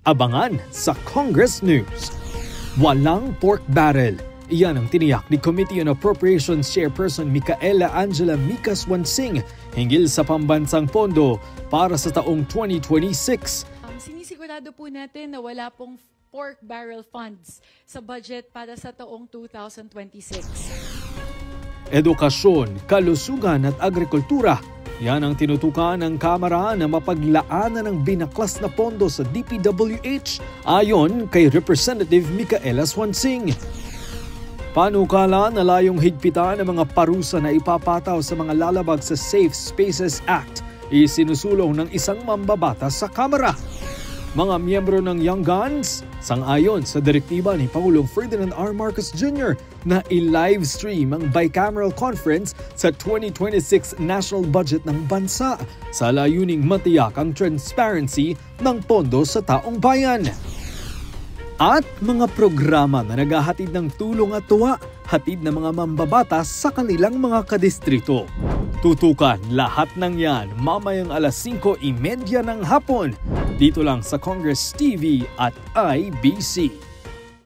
Abangan sa Congress News. Walang pork barrel. Iyan ang tiniyak ni Committee on Appropriations Chairperson Micaela Angela Micas Wansing hinggil sa pambansang pondo para sa taong 2026. Sinisigurado po natin na wala pong pork barrel funds sa budget para sa taong 2026. Edukasyon, kalusugan at agrikultura. Yan ang tinutukan ng Kamara na mapaglaanan ng binaklas na pondo sa DPWH ayon kay Representative Micaela Wansing. Panukala na layong higpitan ang mga parusa na ipapataw sa mga lalabag sa Safe Spaces Act isinusulong ng isang mambabata sa Kamara. Mga miyembro ng Young Guns, sang-ayon sa direktiba ni Pangulong Ferdinand R. Marcos Jr. na i-livestream ang bicameral conference sa 2026 national budget ng bansa sa layuning matiyak ang transparency ng pondo sa taong bayan. At mga programa na naghahatid ng tulong at tuwa, hatid ng mga mambabatas sa kanilang mga kadistrito. Tutukan lahat ng yan mamayang 5:30 ng hapon dito lang sa Congress TV at IBC.